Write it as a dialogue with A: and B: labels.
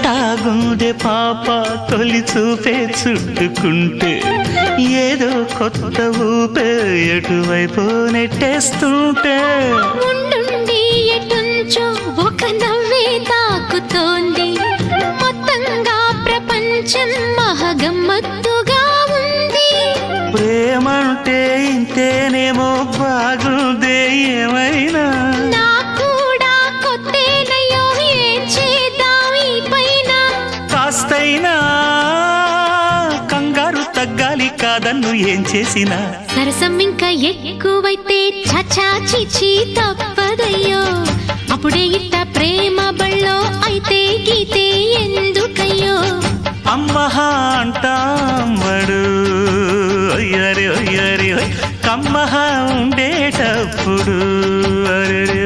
A: ఎట్టాగుందే పాప తొలి చూపే చుట్టుకుంటే ఏదో కొత్త ఊపే ఎటువైపు నెట్టేస్తుంటే
B: ఉండుండి ఎటుంచో ఒక నవ్వే తాకుతోంది మొత్తంగా ప్రపంచం మహగమ్మత్తుగా ఉంది
A: ప్రేమంటే ఇంతేనేమో బాగుందే ఏమైనా
B: కూడా కొత్తేనయ్యో ఏం చేద్దాం ఈ పైన
A: కాస్తైనా కంగారు తగ్గాలి కాదన్ను ఏం చేసినా
B: సరసం ఇంకా ఎక్కువైతే చచా చిచి తప్పదయ్యో అప్పుడే ఇట్ట ప్రేమ బళ్ళో అయితే గీతే ఎందుకయ్యో
A: అమ్మహా అంటాంబడు అయ్యరే అయ్యరే కమ్మహా ఉండేటప్పుడు అరే